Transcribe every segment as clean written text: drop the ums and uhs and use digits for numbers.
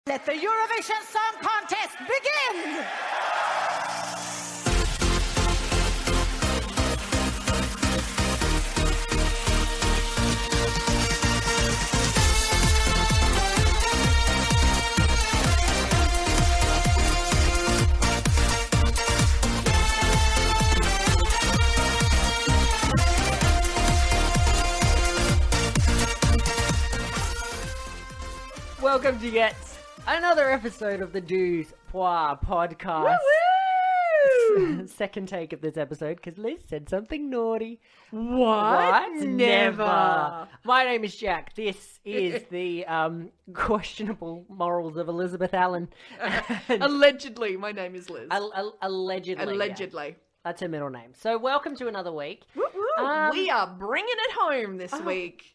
Let the Eurovision Song Contest begin! Welcome to yet another episode of the Douze Points podcast. Woo-woo! Second take of this episode because Liz said something naughty. What? Never. My name is Jack. This is the questionable morals of Elizabeth Allen. Allegedly, my name is Liz. Allegedly. Allegedly. Yeah. That's her middle name. So welcome to another week. Woo-woo. We are bringing it home this week.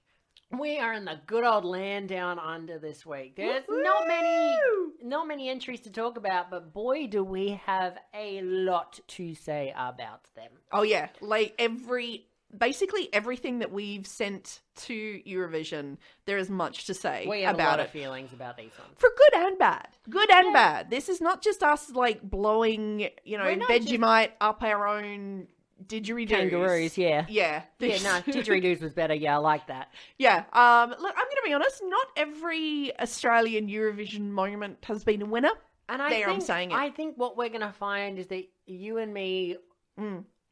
We are in the good old land down under this week. There's Woo-hoo! not many entries to talk about, but boy, do we have a lot to say about them. Oh yeah, like basically everything that we've sent to Eurovision, there is much to say We have about a lot it. of feelings about these ones. For good and bad. Good and bad. This is not just us like blowing, We're not Vegemite up our own didgeridoos. Kangaroos, yeah. Yeah. Yeah, no, didgeridoos was better. Yeah, I like that. Yeah. Look, I'm going to be honest. Not every Australian Eurovision moment has been a winner. And I'm saying it. I think what we're going to find is that you and me,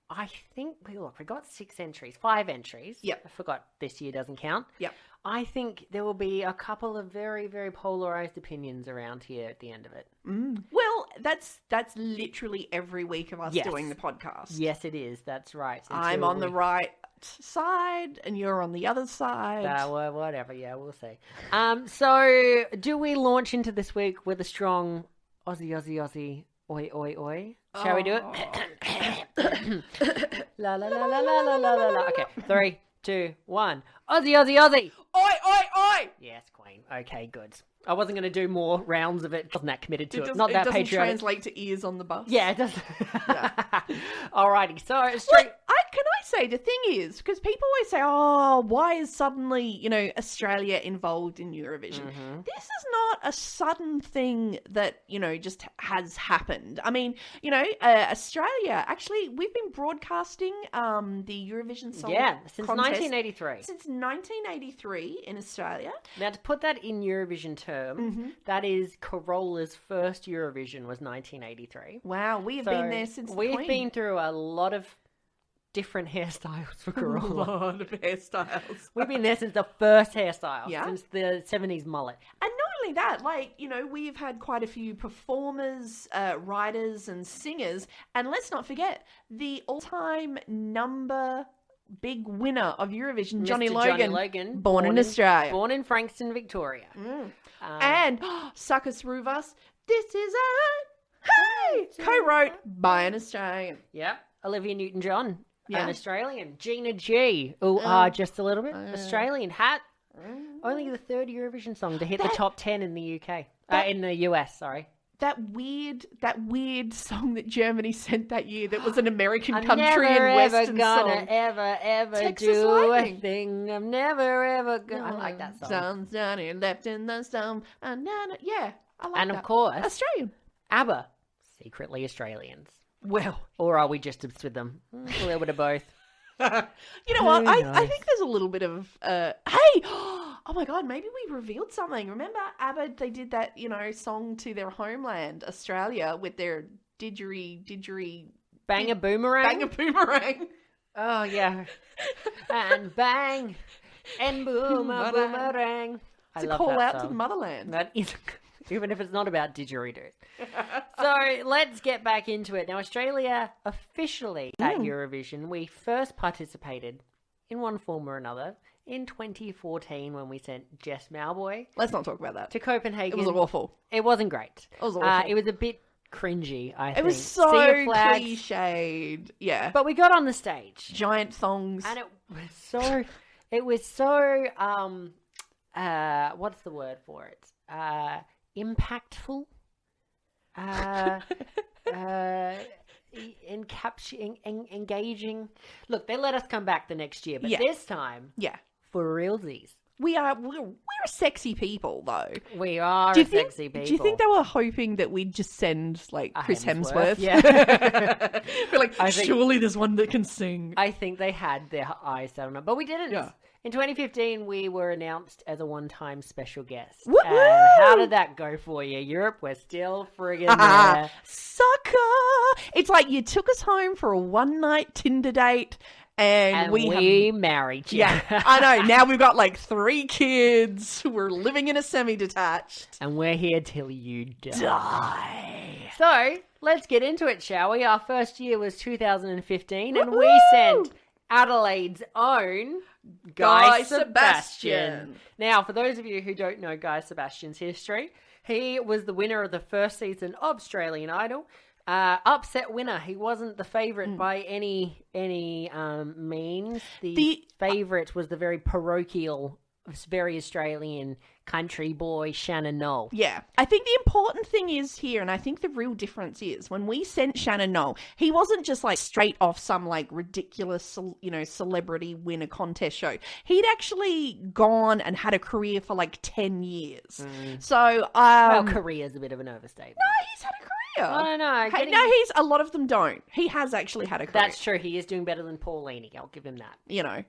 I think, we got 5 entries. Yep. I forgot this year doesn't count. Yep. I think there will be a couple of very, very polarized opinions around here at the end of it. Well, that's literally every week of us Yes. doing the podcast. Yes, it is. That's right. I'm on the right side and you're on the other side. Well, whatever. Yeah, we'll see. So do we launch into this week with a strong Aussie, oi, oi, oi? Shall we do it? La la la la la la la la. Okay, 3, 2, 1. Aussie. Oi, oi, oi! Yes, Queen. Okay, good. I wasn't going to do more rounds of it. Wasn't that committed to it? Not it that doesn't patriotic. translate to ears on the bus. Yeah, it does. Yeah. Alrighty. So straight. Well, can I say, the thing is, because people always say, oh, why is suddenly, Australia involved in Eurovision? This is not a sudden thing that, just has happened. I mean, Australia, actually, we've been broadcasting the Eurovision Song since Contest 1983. Since 1983 in Australia. Now, to put that in Eurovision terms, that is Corolla's first Eurovision was 1983. Wow, we have been there since the We've Queen. been through a lot of different hairstyles for a Corolla. lot of hairstyles. We've been there since the first hairstyle, Yeah. since the 70s mullet. And not only that, we've had quite a few performers, writers and singers. And let's not forget, the all-time big winner of Eurovision, Johnny Logan, born in Australia. Born in Frankston, Victoria. And Suckers Through Us, This Is It, hey, co-wrote by an Australian. Yep. Olivia Newton-John, Yeah. an Australian. Gina G, just a little bit, Australian. Only the third Eurovision song to hit the top 10 in the UK. In the US, sorry. That weird song that Germany sent that year that was an American I'm country never, and western gonna song. ever Texas do Lightning. a thing. I'm never ever gonna. I like that song. Sun's down here, left in the sun. Yeah, I like that. And of course, Australian. ABBA, secretly Australians. Well, Or are we just obsessed with them? A little bit of both. you know what? Who I knows? think there's a little bit of, hey, oh my God, maybe we revealed something. Remember ABBA, they did that, song to their homeland, Australia, with their didgeridoo. Bang a boomerang. Bang a boomerang. Oh yeah. And bang and boom a boomerang. It's I a love call that out song. to the motherland. That is, even if it's not about didgeridoos. So let's get back into it. Now, Australia officially at Eurovision, we first participated in one form or another in 2014 when we sent Jess Mauboy Let's not talk about that. to Copenhagen. It was awful. It wasn't great. It was awful. It was a bit cringy, I think. It was so Sea of flags. cliched. Yeah. But we got on the stage. Giant thongs. And it was so, what's the word for it? Impactful? Engaging. Look, they let us come back the next year, but Yeah. this time, Yeah. for realsies, we're sexy people, though. We are sexy people. Do you think they were hoping that we'd just send, like, Chris Hemsworth? Yeah. We're like, surely there's one that can sing. I think they had their eyes set on it, but we didn't. Yeah. In 2015, we were announced as a one-time special guest. Woo-woo! How did that go for you? Europe, we're still friggin' there. Sucker! It's like you took us home for a one-night Tinder date, and we married you. Yeah, I know. Now we've got like 3 kids. We're living in a semi-detached. And we're here till you die. So, let's get into it, shall we? Our first year was 2015, and we sent Adelaide's own Guy Sebastian. Now, for those of you who don't know Guy Sebastian's history, he was the winner of the first season of Australian Idol. Upset winner. He wasn't the favourite by any means. The favourite was the very parochial, very Australian country boy, Shannon Noll. Yeah. I think the important thing is here, and I think the real difference is, when we sent Shannon Noll, he wasn't just like straight off some like ridiculous, celebrity win a contest show. He'd actually gone and had a career for like 10 years. So, well, career's a bit of an overstatement. No, he's had a career. I don't know. No, a lot of them don't. He has actually had a career. That's true. He is doing better than Paulini. I'll give him that.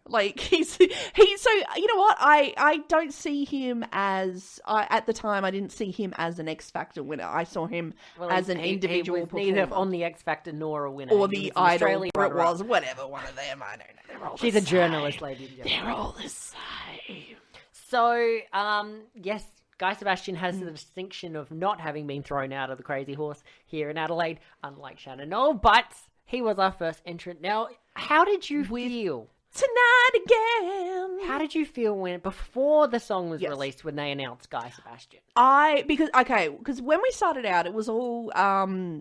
Like he's so, you know what? I don't see him as, at the time, I didn't see him as an X Factor winner. I saw him as an individual he was performer. neither on the X Factor nor a winner. Or the Idol, or it was, whatever, one of them. I don't know. She's a journalist, lady and gentlemen. They're all the same. So, yes, Guy Sebastian has the distinction of not having been thrown out of the Crazy Horse here in Adelaide, unlike Shannon Noll, but he was our first entrant. Now, how did you feel? Tonight again. How did you feel before the song was released, when they announced Guy Sebastian? Because when we started out, it was all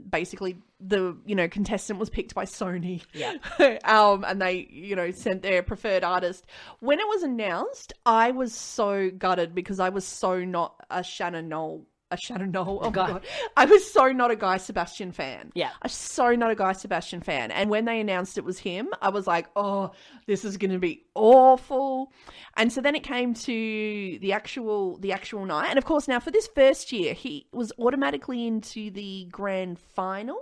basically the contestant was picked by Sony. Yeah. And they sent their preferred artist. When it was announced, I was so gutted because I was so not a Shannon Noll. Oh my God. I was so not a Guy Sebastian fan. Yeah. I was so not a Guy Sebastian fan. And when they announced it was him, I was like, oh, this is going to be awful. And so then it came to the actual night. And of course, now for this first year, he was automatically into the grand final.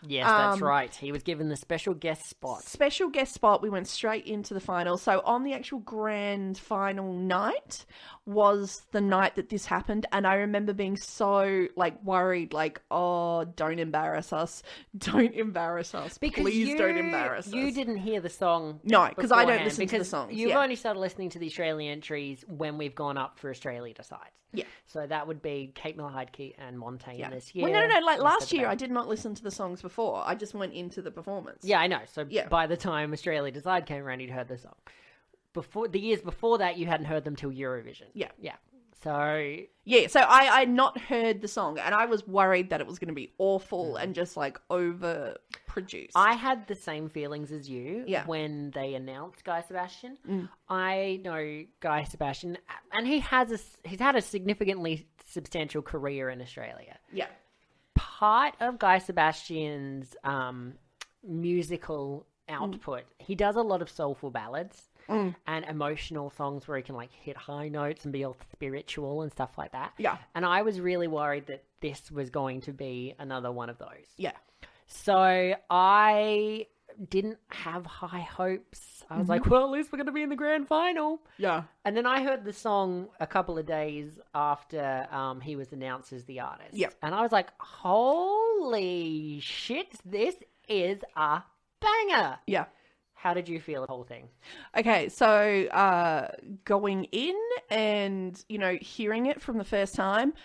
Yes, that's right. He was given the special guest spot. We went straight into the final. So on the actual grand final night was the night that this happened. And I remember being so worried, oh, don't embarrass us. Don't embarrass us. Please don't embarrass us. You didn't hear the song. No, because I don't listen to the songs. You've only started listening to the Australian entries when we've gone up for Australia Decides. Yeah. So that would be Kate Miller-Heidke and Montaigne this year. Well, no. Last year, I did not listen to the songs before. I just went into the performance. Yeah, I know. So by the time Australia Decide came around, you'd heard the song. The years before that, you hadn't heard them till Eurovision. Yeah. Yeah. So... Yeah, so I had not heard the song, and I was worried that it was going to be awful and just, overproduced. I had the same feelings as you when they announced Guy Sebastian. I know Guy Sebastian, and he's had a significantly substantial career in Australia. Yeah. Part of Guy Sebastian's musical output, he does a lot of soulful ballads. And emotional songs where he can hit high notes and be all spiritual and stuff like that. Yeah. And I was really worried that this was going to be another one of those. Yeah. So I didn't have high hopes. I was like, well, at least we're going to be in the grand final. Yeah. And then I heard the song a couple of days after he was announced as the artist. Yeah. And I was like, holy shit, this is a banger. Yeah. How did you feel the whole thing? Okay, so going in and, hearing it from the first time,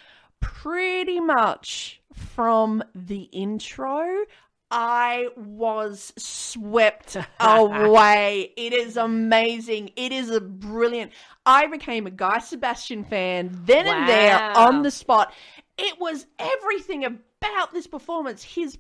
pretty much from the intro, I was swept away. It is amazing. It is brilliant. I became a Guy Sebastian fan then and there on the spot. It was everything about this performance. His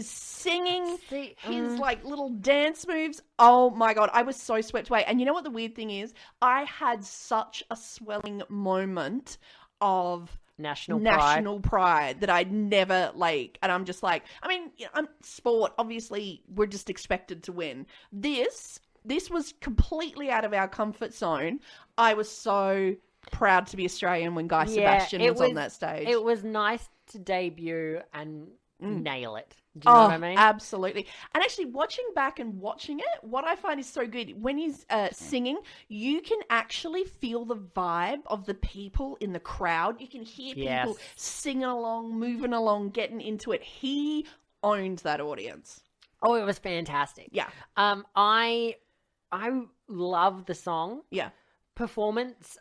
singing, his little dance moves. Oh my God, I was so swept away. And you know what the weird thing is? I had such a swelling moment of national pride that I'd never and I'm just I'm sport, obviously we're just expected to win. This this was completely out of our comfort zone. I was so proud to be Australian when Guy Sebastian was on that stage. It was nice to debut and nail it. Do you know what I mean? Absolutely. And actually watching back and watching it, what I find is so good, when he's singing, you can actually feel the vibe of the people in the crowd. You can hear people singing along, moving along, getting into it. He owned that audience. Oh, it was fantastic. Yeah. I love the song. Yeah. Performance,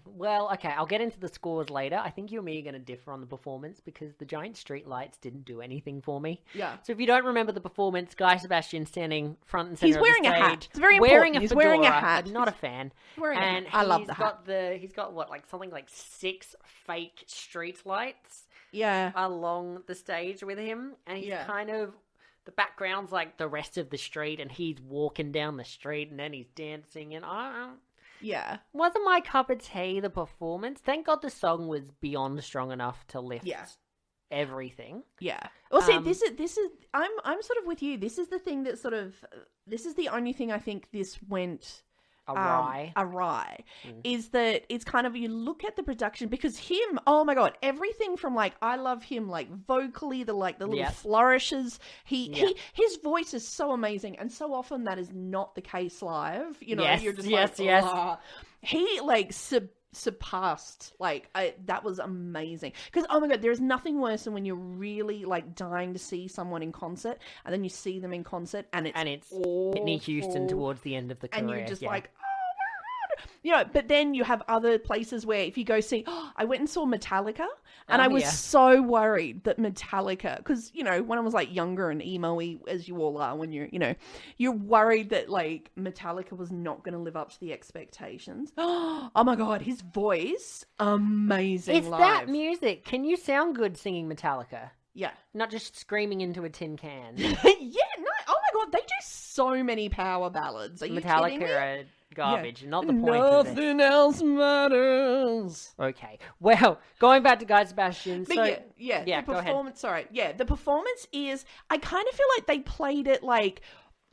well, okay, I'll get into the scores later. I think you and me are going to differ on the performance because the giant street lights didn't do anything for me. Yeah. So if you don't remember the performance, Guy Sebastian standing front and center He's of the wearing stage, a hat. It's very important. He's wearing a fedora. hat. I'm not a fan. And I love the hat. He's got what, like something like 6 fake street lights along the stage with him, and he's kind of, the background's like the rest of the street, and he's walking down the street, and then he's dancing, and wasn't my cup of tea, the performance. Thank God the song was beyond strong enough to lift everything. Yeah. Well, see, this is I'm sort of with you. This is the thing that this is the only thing I think this went awry is that it's kind of, you look at the production, because him, oh my God, everything from like, I love him like vocally, the little flourishes, his voice is so amazing, and so often that is not the case live, you know. You're just he like surpassed, like, that was amazing, because oh my God, there's nothing worse than when you're really like dying to see someone in concert, and then you see them in concert and it's Whitney Houston towards the end of the career, and you're just like, you know. But then you have other places where if you go see, I went and saw Metallica, and I was so worried that Metallica, because, you know, when I was like younger and emo-y, as you all are when you're, you know, you're worried that like Metallica was not going to live up to the expectations. Oh my God, his voice, amazing. It's live. that music. Can you sound good singing Metallica? Yeah. Not just screaming into a tin can. No. Oh my God, they do so many power ballads. Are you kidding me? Metallica are garbage. Not the point Nothing of this. else matters. Okay. Well, going back to Guy Sebastian. But so, the go ahead. performance, the performance is, I kind of feel like they played it like,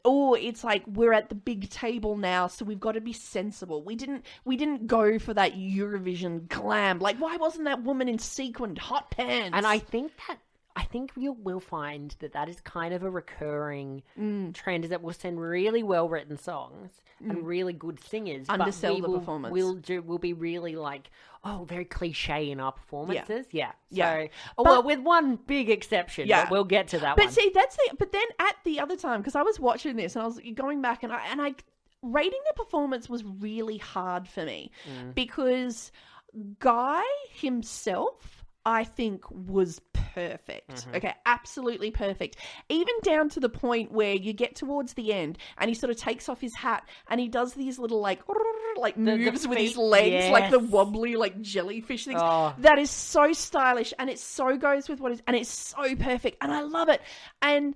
oh, it's like we're at the big table now, so we've got to be sensible. We didn't go for that Eurovision glam. Like, why wasn't that woman in sequined hot pants? And I think you will find that is kind of a recurring trend, is that we'll send really well written songs and really good singers, undersell but the performance. We'll be really like, very cliche in our performances. Yeah. Yeah. So, well, with one big exception, but we'll get to that one. But see, but then at the other time, because I was watching this and I was going back and I rating the performance was really hard for me because Guy himself, I think, was perfect. Okay, absolutely perfect. Even down to the point where you get towards the end and he sort of takes off his hat and he does these little like moves with his legs, like the wobbly like jellyfish things. That is so stylish, and it so goes with and it's so perfect, and I love it. And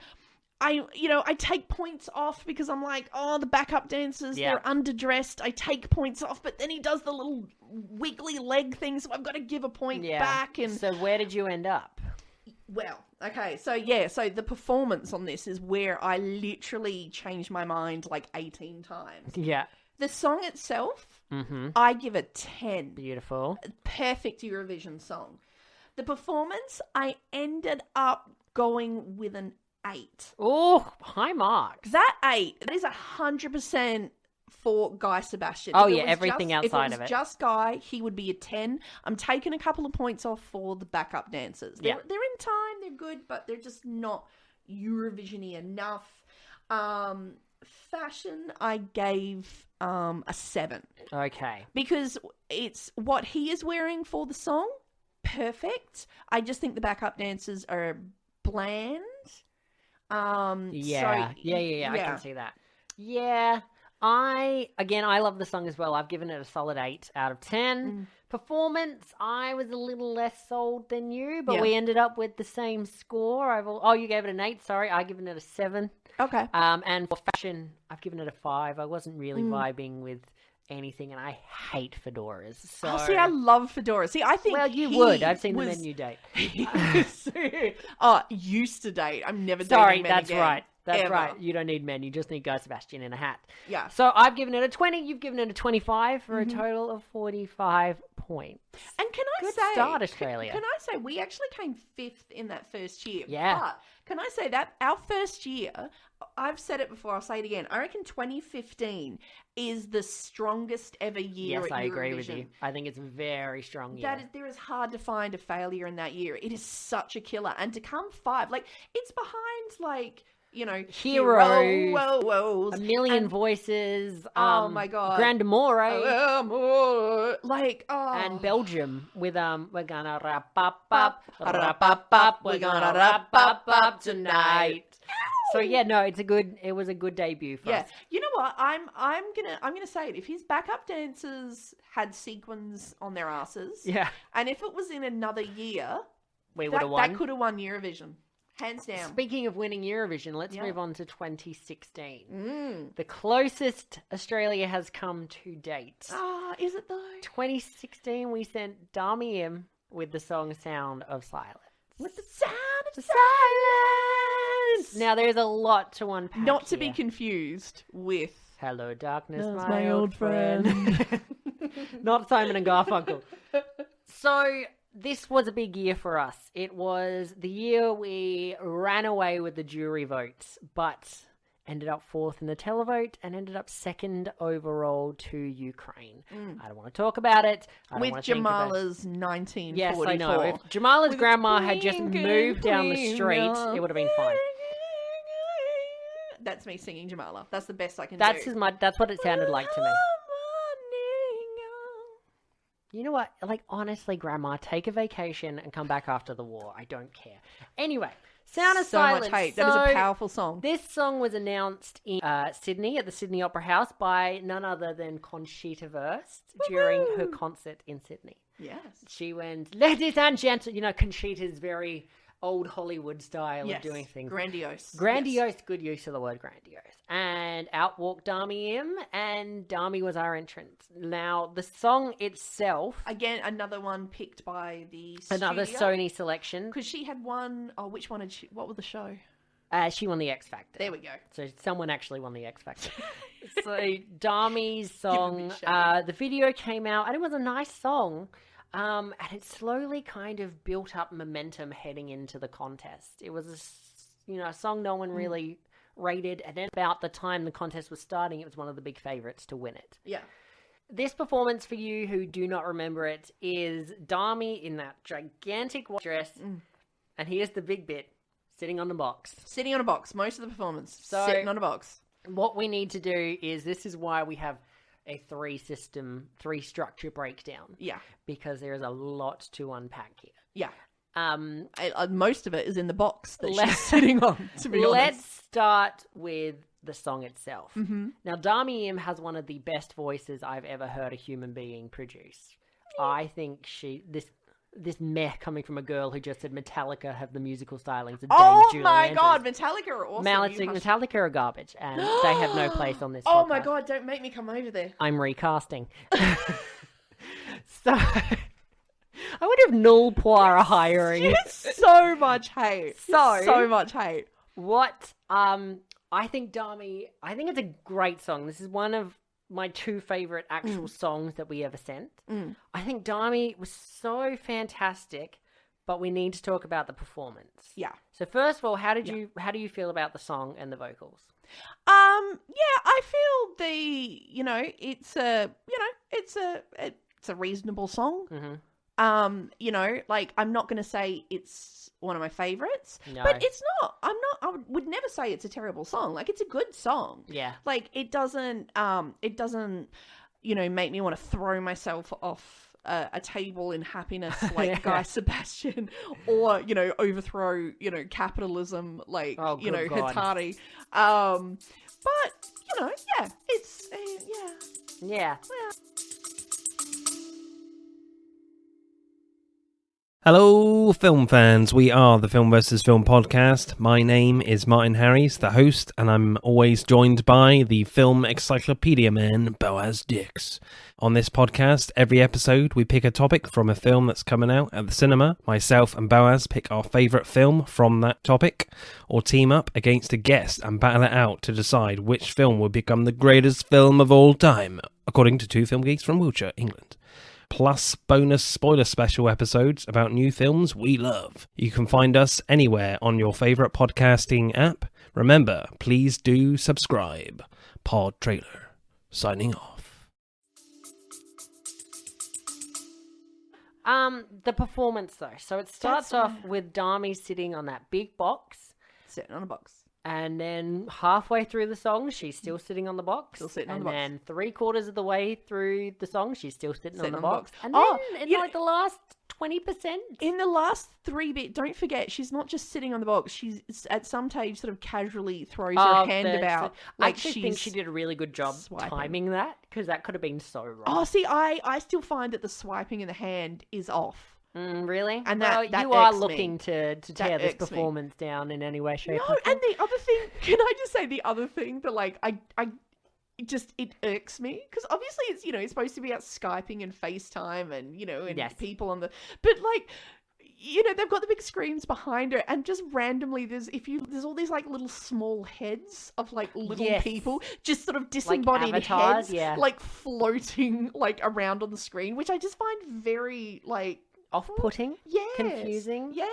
I take points off because I'm like, the backup dancers, they're underdressed. I take points off, but then he does the little wiggly leg thing, so I've got to give a point back. And so where did you end up? Well, okay, so the performance on this is where I literally changed my mind like 18 times. Yeah. The song itself, I give it 10. Beautiful. Perfect Eurovision song. The performance, I ended up going with an 8. Oh, high marks. That 8, that is 100% for Guy Sebastian. Oh, yeah, everything outside of it. If it was just Guy, he would be a 10. I'm taking a couple of points off for the backup dancers. They're in time, they're good, but they're just not Eurovision-y enough. Fashion, I gave a 7. Okay. Because it's what he is wearing for the song, perfect. I just think the backup dancers are bland. I can see that. Yeah. I love the song as well. I've given it a solid 8 out of 10. Performance, I was a little less sold than you, but we ended up with the same score. You gave it an 8, sorry. I've given it a 7. Okay. And for fashion, I've given it a 5. I wasn't really vibing with anything, and I hate fedoras. So... I love fedoras. See, I think you would. I've seen the men you date. Used to date. I'm never Sorry, dating men that's again. right. That's ever. right. You don't need men. You just need Guy Sebastian in a hat. Yeah. So I've given it a 20. You've given it a 25 for a total of 45 points. And can I Good say, start, Australia. Can I say we actually came 5th in that first year? Yeah. But can I say that our first year, I've said it before, I'll say it again. I reckon 2015 is the strongest ever year. Yes, at I agree with Eurovision. you. I think it's a very strong year. There is hard to find a failure in that year. It is such a killer, and to come 5, like it's behind like. Heroes, Heroes, A Million and- Voices. Oh my God. Grand Amore. Like, oh. And Belgium with we're gonna wrap up, we're gonna wrap up tonight. So yeah, no, it was a good debut for us. You know what? I'm gonna say it. If his backup dancers had sequins on their asses, Yeah, and if it was in another year, we would have won. that could have won Eurovision, hands down. Speaking of winning Eurovision, let's Yeah. move on to 2016. The closest Australia has come to date. Ah, is it though? 2016, we sent Dami M with the song "Sound of Silence." With the sound of silence. Now, there's a lot to unpack. Not to be here. confused with Hello, darkness, That's my old friend. Not Simon and Garfunkel. So, this was a big year for us. It was the year we ran away with the jury votes, but ended up 4th in the televote and ended up 2nd overall to Ukraine. I don't want to talk about it. I don't with want to think about it. Jamala's 1944. Yes, I know. If Jamala's With grandma had just twinkle, moved down the street, twinkle. it would have been fine. That's me singing Jamala. That's the best I can That's do. that's what it sounded like to me. You know what? Like, honestly, Grandma, take a vacation and come back after the war. I don't care. Anyway, Sound of So Silence. much hate. That is a So, powerful song. This song was announced in Sydney at the Sydney Opera House by none other than Conchita Wurst during her concert in Sydney. Yes. She went, "Ladies and gentlemen," you know, Conchita's very old Hollywood style Yes. of doing things. Grandiose. Grandiose, good use of the word grandiose. And out walked Dami M, and Dami was our entrant. Now, the song itself, Again, another one picked by the another Sony selection, Because she had one, which one had she, what was the show? she won the X Factor. There we go. So someone actually won the X Factor. So Dami's song, me shame. the video came out, and it was a nice song. And it slowly kind of built up momentum heading into the contest. It was a song no one really rated, and then about the time the contest was starting, it was one of the big favorites to win it. Yeah. This performance, for you who do not remember it, is Dami in that gigantic white dress, and here's the big bit, sitting on the box. Sitting on a box, most of the performance. So- Sitting on a box. What we need to do is, this is why we have a three structure breakdown, Yeah. because there is a lot to unpack here. Yeah. Um, Most of it is in the box that Let's- she's sitting on, to be Let's honest. start with the song itself. Mm-hmm. Now, Dami M has one of the best voices I've ever heard a human being produce. I think this meh coming from a girl who just said Metallica have the musical stylings of Dave Oh Julie my Andrews. god, Metallica are awesome. Metallica are garbage, and they have no place on this Oh my podcast. god, don't make me come over there. I'm recasting. So, I wonder if Null Poir are hiring. So much hate. So much hate. What I think it's a great song. This is one of my 2 favorite actual songs that we ever sent. I think Dami was so fantastic, but we need to talk about the performance. Yeah. So first of all, how do you feel about the song and the vocals? Yeah, I feel it's a reasonable song. Mm-hmm. I'm not going to say it's one of my favorites, No. but it's not. I would never say it's a terrible song. Like, it's a good song. Yeah. Like, it doesn't, make me want to throw myself off a table in happiness like Yeah. Guy Sebastian, or, overthrow, capitalism like, Oh, good God. Hatari. But, yeah, it's, Yeah. yeah. Hello, film fans. We are the Film vs. Film podcast. My name is Martin Harries, the host, and I'm always joined by the film encyclopedia man, Boaz Dix. On this podcast, every episode, we pick a topic from a film that's coming out at the cinema. Myself and Boaz pick our favourite film from that topic, or team up against a guest and battle it out to decide which film will become the greatest film of all time, according to two film geeks from Wiltshire, England. Plus bonus spoiler special episodes about new films we love. You can find us anywhere on your favourite podcasting app. Remember, please do subscribe. Pod Trailer, signing off. The performance though. So it starts off with Dami sitting on that big box. Sitting on a box. And then halfway through the song, she's still sitting on the box. Still sitting on the box. And then 3/4 of the way through the song, she's still sitting on the box. And Oh, then in you like the last 20%. In the last 3 bit, don't forget, she's not just sitting on the box. She's at some stage sort of casually throws her hand about. I actually think she did a really good job swiping. timing that, because that could have been so wrong. Oh, see, I still find that the swiping in the hand is off. Really? And well, that you are irks me. looking to tear this irks me. performance down in any way, shape, No, or form. and the other thing, can I just say the other thing that, like, it irks me? Because obviously it's, it's supposed to be about Skyping and FaceTime and, and Yes. people on the... But, like... they've got the big screens behind her, and just randomly there's all these like little small heads of like little Yes. people, just sort of disembodied avatars, heads, yeah. like floating like around on the screen, which I just find very like Off-putting? yes, Confusing? yes,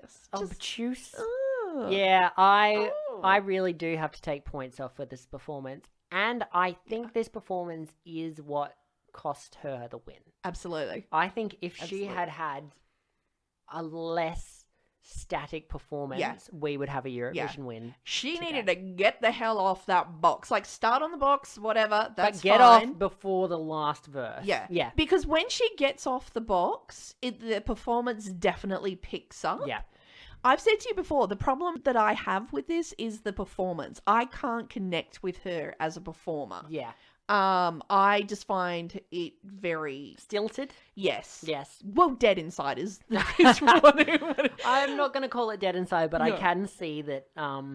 just, Obtuse? ugh. Yeah, I Oh. really do have to take points off for this performance. And I think this performance is what cost her the win. Absolutely. I think if she Absolutely. had a less static performance, Yeah. we would have a Eurovision win. She today. needed to get the hell off that box. Like, start on the box, whatever. That's but get fine. off before the last verse. Yeah. Yeah. Because when she gets off the box, the performance definitely picks up. Yeah. I've said to you before, the problem that I have with this is the performance. I can't connect with her as a performer. Yeah. I just find it very... Stilted? Yes. Yes. Well, dead inside is I'm not going to call it dead inside, but I No. can see that.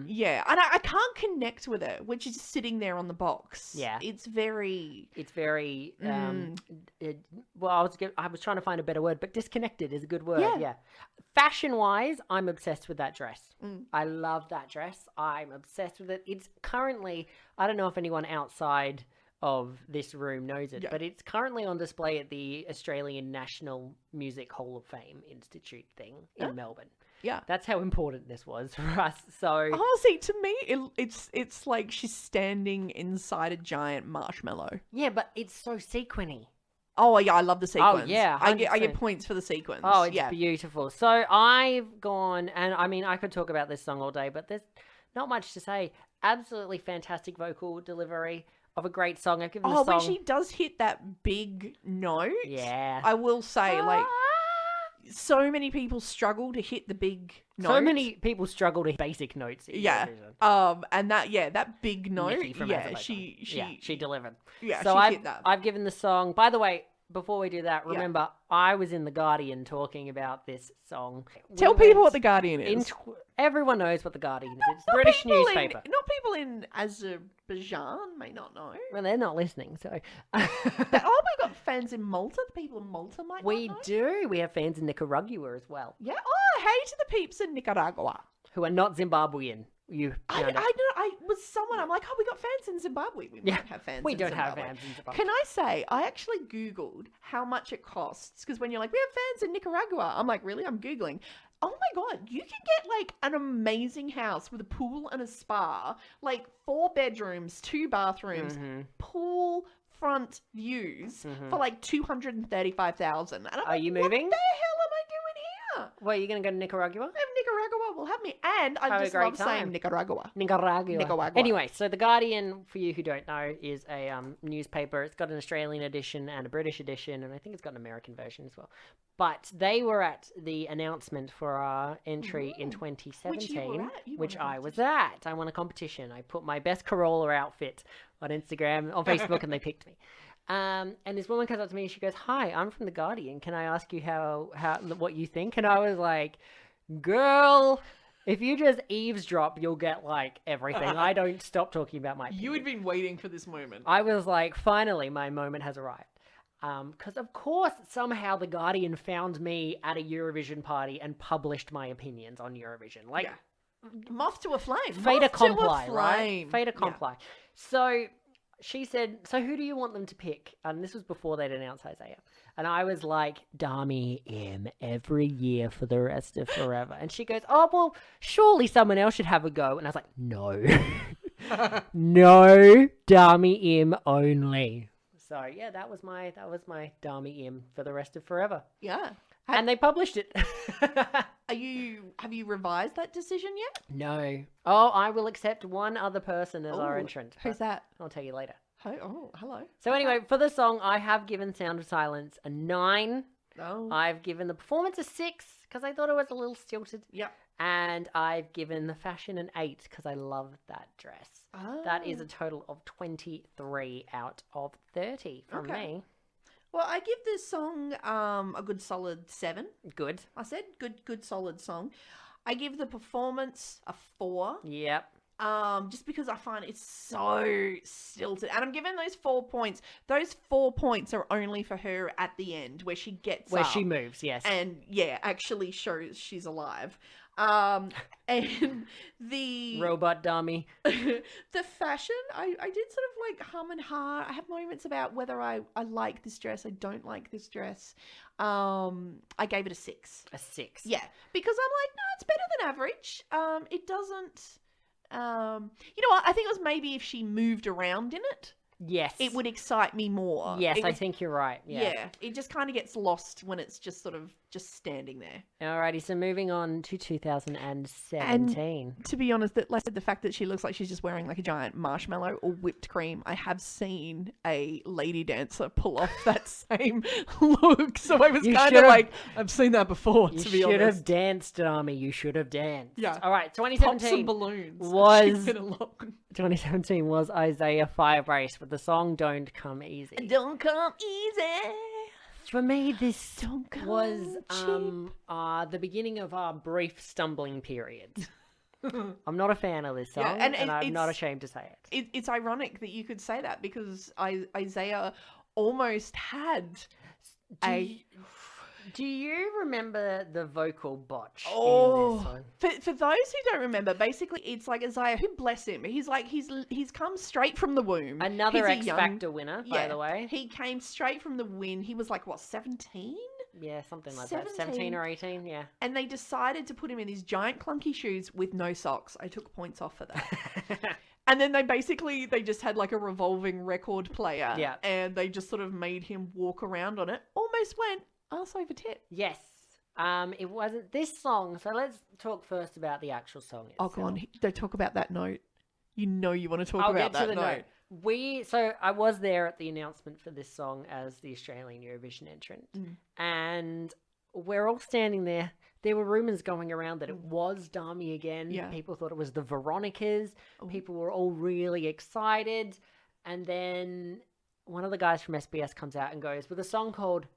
Yeah, and I can't connect with her when she's sitting there on the box. Yeah. It's very... It's very. Well, I was trying to find a better word, but disconnected is a good word. Yeah. Yeah. Fashion wise, I'm obsessed with that dress. Mm. I love that dress. I'm obsessed with it. It's currently. I don't know if anyone outside of this room knows it, Yeah. but it's currently on display at the Australian National Music Hall of Fame Institute thing in Melbourne. Yeah. That's how important this was for us. So Oh, see, to me, it's like she's standing inside a giant marshmallow. yeah, but it's so sequiny. Oh, yeah, I love the sequence. yeah, I get 100%. points for the sequence. Oh, it's yeah. beautiful. So I've gone, and I mean, I could talk about this song all day, but there's not much to say. Absolutely fantastic vocal delivery of a great song. I've given the Oh, song... when she does hit that big note, Yeah. I will say, like, Ah! so many people struggle to hit the big note. So many people struggle to hit basic notes in Yeah. Eurovision. And that big note, Nikki from yeah, Azerbaijan. she delivered. yeah, So she I've, hit that. I've given the song... By the way, before we do that, Yeah. remember, I was in The Guardian talking about this song. Tell We people went what The Guardian is. Everyone knows what The Guardian is. It's a Not British people newspaper. Not people in Azerbaijan may not know. Well, they're not listening, so... We've got fans in Malta. The people in Malta might We not know. do. We have fans in Nicaragua as well, Yeah. Oh, hey to the peeps in Nicaragua. who are not Zimbabwean. You I found know. out. I was someone. I'm like, oh, we got fans in Zimbabwe. We Yeah, might have fans. we in don't have Zimbabwe. fans in Zimbabwe. Can I say, I actually Googled how much it costs, because when you're like, we have fans in Nicaragua, I'm like, really? I'm Googling. Oh my God, you can get like an amazing house with a pool and a spa, like 4 bedrooms, 2 bathrooms, pool front views for like 235,000. And I'm Are like, you what moving? the hell am I doing here? Well, you're going to go to Nicaragua? If Nicaragua will have me, and I Have a just great love saying time. Nicaragua. Nicaragua. Nicaragua. Anyway, so The Guardian, for you who don't know, is a newspaper. It's got an Australian edition and a British edition, and I think it's got an American version as well. But they were at the announcement for our entry in 2017, at? You which won a I was at. I won a competition. I put my best Corolla outfit on Instagram, on Facebook, and they picked me. And this woman comes up to me and she goes, "Hi, I'm from The Guardian. Can I ask you how what you think?" And I was like, "Girl, if you just eavesdrop, you'll get like everything. I don't stop talking about my opinion." You had been waiting for this moment. I was like, finally, my moment has arrived. Because of course, somehow The Guardian found me at a Eurovision party and published my opinions on Eurovision. Like, moth to a flame. fait Moth to a accompli, right? flame. Fait accompli. So she said, "So who do you want them to pick?" And this was before they'd announced Isaiah. And I was like, "Dami M every year for the rest of forever." And she goes, "Oh, well, surely someone else should have a go." And I was like, "No, no, Dami M only." So yeah, that was my Dami M for the rest of forever. Yeah. And they published it. Have you revised that decision yet? No. Oh, I will accept one other person as our entrant. Who's that? I'll tell you later. Oh, hello. So anyway, for the song, I have given Sound of Silence a 9. Oh. I've given the performance a 6 because I thought it was a little stilted. Yep. And I've given the fashion an 8 because I love that dress. Oh. That is a total of 23 out of 30 from me. Well, I give this song a good solid 7. Good. I said good solid song. I give the performance a 4. Yep. Just because I find it's so stilted. And I'm giving those 4 points. Those 4 points are only for her at the end where she gets Where up she moves, yes. and actually shows she's alive. And the Robot dummy. the fashion, I did sort of like hum and ha. I have moments about whether I like this dress, I don't like this dress. I gave it a 6. A 6. Yeah, because I'm like, no, it's better than average. It doesn't. You know what? I think it was maybe if she moved around in it, Yes. it would excite me more. Yes, I was- think you're right. Yeah, it just kind of gets lost when it's just sort of just standing there. Alrighty, so moving on to 2017. To be honest, the fact that she looks like she's just wearing like a giant marshmallow or whipped cream, I have seen a lady dancer pull off that same look. So I was You kind of should've- like, I've seen that before, You to be should honest. have danced, Army. You should have danced. Yeah. All right, Pop some 2017 balloons. was- She's been along. 2017 was Isaiah Firebrace with the song "Don't Come Easy." Don't come easy. For me, this Don't come was cheap. the beginning of our brief stumbling period. I'm not a fan of this song, Yeah, and and I'm not it's- ashamed to say it. It's ironic that you could say that because Isaiah almost had Do you remember the vocal botch in this Oh, one? for those who don't remember, basically it's like Isaiah, who bless him, he's come straight from the womb. Another He's X a young- Factor winner, by the way. He came straight from the win. He was like, what, 17? Yeah, something like that. 17 or 18, yeah. And they decided to put him in these giant clunky shoes with no socks. I took points off for that. And then they just had like a revolving record player. Yeah. And they just sort of made him walk around on it. Almost went arse over tit. Yes. It wasn't this song, so let's talk first about the actual song Oh, itself. go on. Don't talk about that note. You know you want to talk I'll about get to that the note. note. So I was there at the announcement for this song as the Australian Eurovision entrant, and we're all standing there. There were rumours going around that it was Dami again. Yeah. People thought it was the Veronicas. People were all really excited, and then one of the guys from SBS comes out and goes with a song called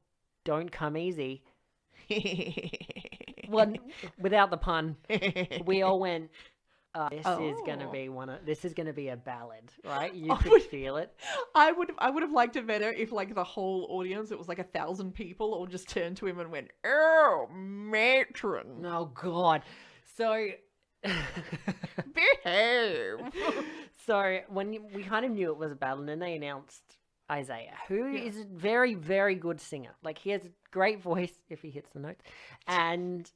"Don't Come Easy." Well, without the pun, we all went, this is gonna be this is gonna be a ballad, right? You could feel it. I would have liked it better if like the whole audience, it was like 1,000 people, all just turned to him and went, "Oh, matron, Oh God. So behave." so we kind of knew it was a ballad, and then they announced Isaiah, who is a very, very good singer. Like, he has a great voice if he hits the notes, and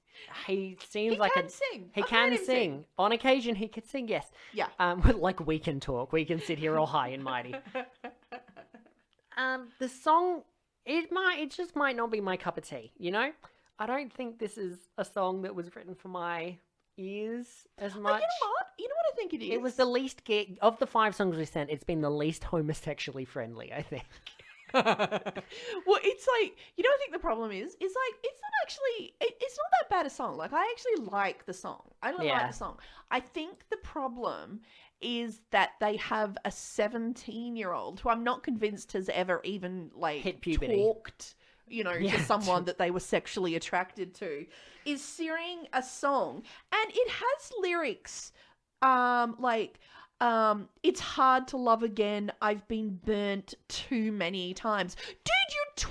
he seems like can sing. He I've can heard him sing. On occasion, he could sing. Yes. Yeah. Like we can talk. We can sit here all high and mighty. The song, it just might not be my cup of tea. You know, I don't think this is a song that was written for my ears as much. You know what I think it is? It was the least of the 5 songs we sent. It's been the least homosexually friendly, I think. Well, it's like, I think the problem is like, it's not actually, it's not that bad a song. Like, I actually like the song. I like the song. I think the problem is that they have a 17-year-old who I'm not convinced has ever even, like, hit puberty. Talked, to someone that they were sexually attracted to, is singing a song. And it has lyrics, it's hard to love again. I've been burnt too many times. Dude, you're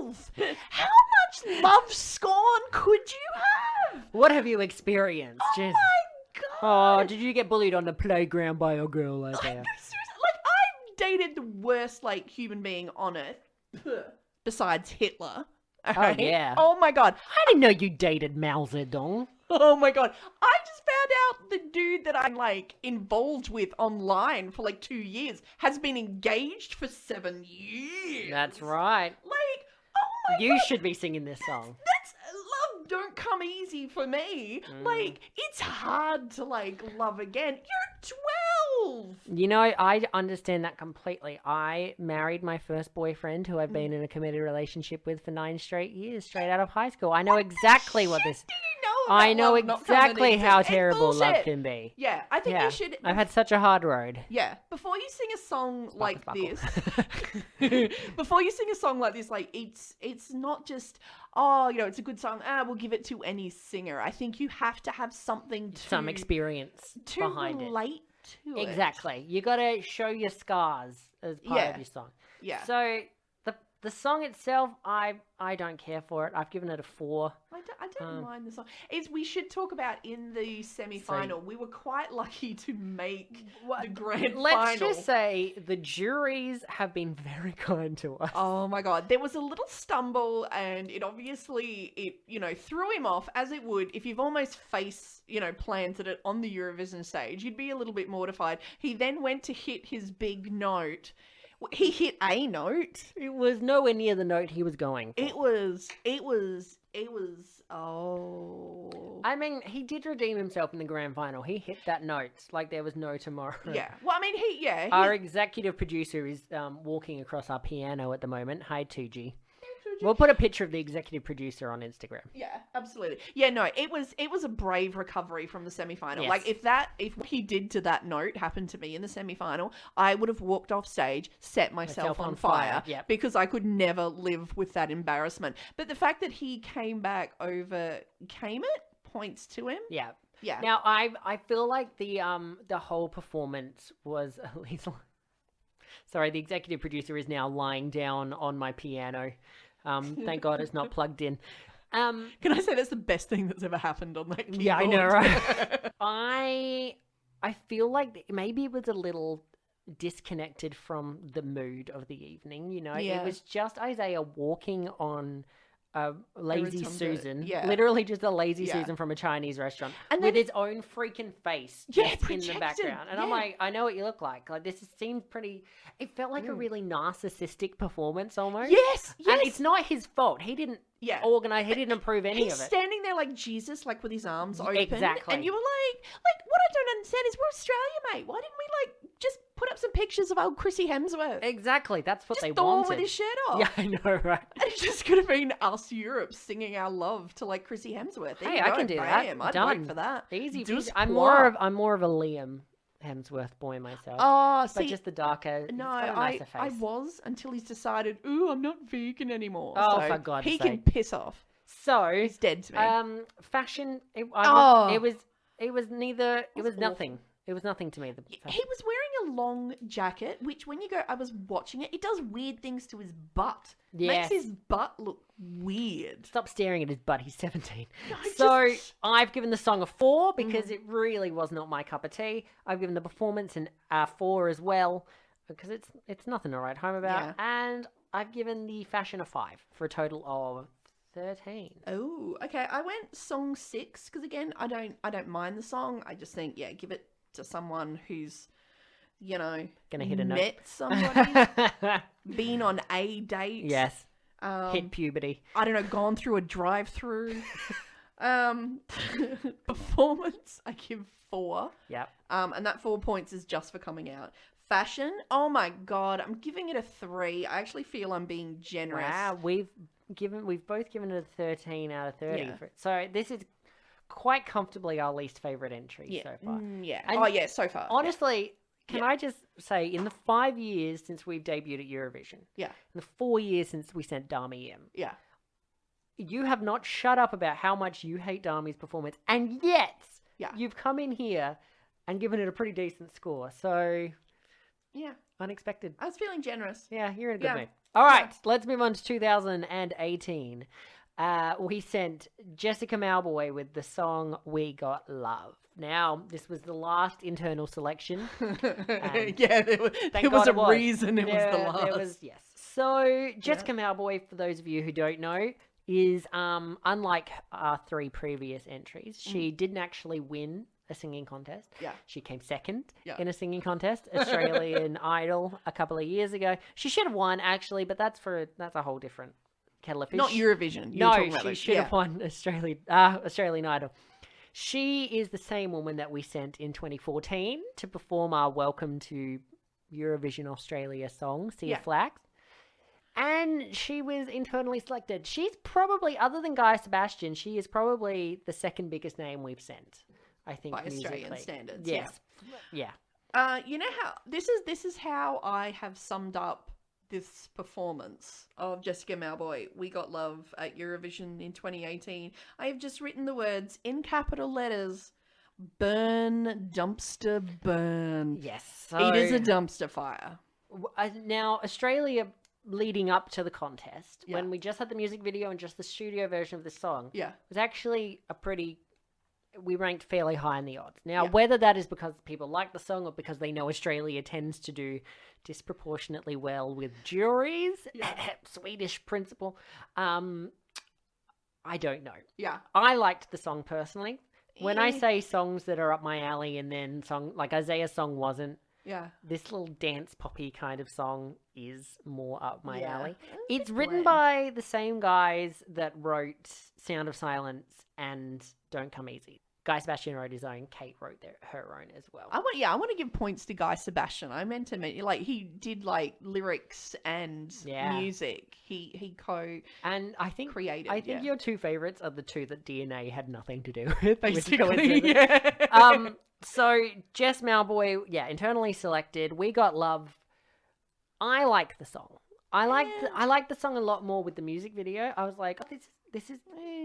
12. How much love scorn could you have? What have you experienced? Oh my God. Oh, did you get bullied on the playground by a girl like Like, that? seriously, like, I've dated the worst, like, human being on earth besides Hitler. Alright? yeah. Oh my God. I didn't know you dated Mao Zedong. Oh my God. I just found out the dude that I'm, like, involved with online for, like, 2 years has been engaged for 7 years. That's right. Like, oh my God. You should be singing this song. That's love don't come easy for me. Like, it's hard to, like, love again. You're 12. You know, I understand that completely. I married my first boyfriend who I've been in a committed relationship with for 9 straight years, straight out of high school. I know exactly what this... Do you know about I know love not coming exactly easy? how It's terrible love bullshit. can be. Yeah, I think Yeah, you should... I've had such a hard road. Yeah, before you sing a song like Sparkle. this, before you sing a song like this, like, it's not just, oh, it's a good song, we'll give it to any singer. I think you have to have something to... Some experience to behind it. relate to it. Exactly. You got to show your scars as part Yeah. of your song. Yeah. So the song itself, I don't care for it. I've given it a 4. I don't mind the song. We should talk about in the semi-final, we were quite lucky to make the grand Let's final. just say the juries have been very kind to us. Oh my God. There was a little stumble and it obviously, threw him off, as it would if you've almost planted it on the Eurovision stage. You'd be a little bit mortified. He then went to hit his big note. He hit a note. It was nowhere near the note he was going for. It was, oh. I mean, he did redeem himself in the grand final. He hit that note like there was no tomorrow. Yeah. Well, I mean, Our executive producer is walking across our piano at the moment. Hi, 2G. We'll put a picture of the executive producer on Instagram. Yeah, absolutely. Yeah, no, it was a brave recovery from the semi-final. Yes. Like, if what he did to that note happened to me in the semi-final, I would have walked off stage, set myself on fire, yep. because I could never live with that embarrassment. But the fact that he came it points to him. Yeah. Yeah. Now, I feel like the whole performance was at least... Sorry, the executive producer is now lying down on my piano. Thank God it's not plugged in. Can I say that's the best thing that's ever happened on that keyboard? Yeah, I know, right? I feel like maybe it was a little disconnected from the mood of the evening, Yeah. It was just Isaiah walking on a lazy Rotunda, Susan. yeah. Literally just a lazy Yeah. Susan from a Chinese restaurant. And with then- his own freaking face Yeah, just in the projected, background. And I'm yeah. like, I know what you look like. Like, this seemed pretty... It felt like a really narcissistic performance almost. Yes, And it's not his fault. He didn't Yeah. organize. He didn't approve any He's of it. standing there like Jesus, like with his arms open. Exactly. And you were like, what I don't understand is we're Australia, mate. Why didn't we, just put up some pictures of old Chrissy Hemsworth? Exactly. That's what Just they Thor wanted. with his shirt off. Yeah, I know, right? And it just could have been us Europe singing our love to, like, Chrissy Hemsworth. There Hey, you I go, can do bam. that. I'd Done. vote for that. Easy. Douze peasy. I'm Points. more of a Liam Hemsworth boy myself. Oh, but see, just the darker. no, it's got a nicer face. I was until he's decided, ooh, I'm not vegan anymore. Oh, so for God's he sake. can piss off. So, He's dead to me. fashion. It Oh. was neither. It was awful. nothing. It was nothing to me. The He was wearing a long jacket, which when you go, I was watching it, it does weird things to his butt. Yes. Makes his butt look weird. Stop staring at his butt. He's 17. I So just- I've given the song a 4 because it really was not my cup of tea. I've given the performance an 4 as well because it's nothing to write home about. Yeah. And I've given the fashion a 5 for a total of 13. Oh, okay. I went song 6 because again, I don't mind the song. I just think, yeah, give it to someone who's, Gonna hit a note. met somebody, been on a date. Yes. Um, Hit puberty. I don't know, gone through a drive-through. Performance, I give 4. Yep. And that 4 points is just for coming out. Fashion, oh my God, I'm giving it a 3. I actually feel I'm being generous. Wow, we've both given it a 13 out of 30. Yeah. So this is quite comfortably our least favorite entry so far. Yeah. And so far. Honestly, can I just say, in the 5 years since we've debuted at Eurovision, Yeah. in the 4 years since we sent Dami in, Yeah. you have not shut up about how much you hate Dami's performance, and yet you've come in here and given it a pretty decent score. So, Yeah. unexpected. I was feeling generous. Yeah, you're in a good mood. All right, let's move on to 2018. We sent Jessica Mauboy with the song We Got Love. Now, this was the last internal selection. Yeah, there was God a reason it was the last. There was, yes. So, Jessica Mauboy, for those of you who don't know, is, unlike our 3 previous entries, she didn't actually win a singing contest. Yeah. She came second in a singing contest, Australian Idol, a couple of years ago. She should have won, actually, but that's a whole different kettle of fish. Not Eurovision. No, she should have won Australian Idol. She is the same woman that we sent in 2014 to perform our Welcome to Eurovision Australia song, Sea of Flags. And she was internally selected. She's probably, other than Guy Sebastian, she is probably the second biggest name we've sent, I think, by musically. Australian standards. Yes. Yeah. You know how this is how I have summed up this performance of Jessica Mauboy, We Got Love at Eurovision in 2018. I have just written the words in capital letters: burn, dumpster, burn. Yes. It is a dumpster fire. Now, Australia, leading up to the contest, when we just had the music video and just the studio version of the song, was actually we ranked fairly high in the odds. Now, whether that is because people like the song or because they know Australia tends to do disproportionately well with juries, Swedish principle, I don't know. Yeah. I liked the song personally. When I say songs that are up my alley and then song, like Isaiah's song wasn't, this little dance poppy kind of song is more up my alley. It's written by the same guys that wrote Sound of Silence and Don't Come Easy. Guy Sebastian wrote his own. Kate wrote her own as well. I want to give points to Guy Sebastian. I meant to mention, like, he did like lyrics and music. He and I think created. I think your 2 favorites are the 2 that DNA had nothing to do with, basically. So Jess Mauboy, internally selected. We Got Love. I like the song. I like the song a lot more with the music video. I was like, oh, this is.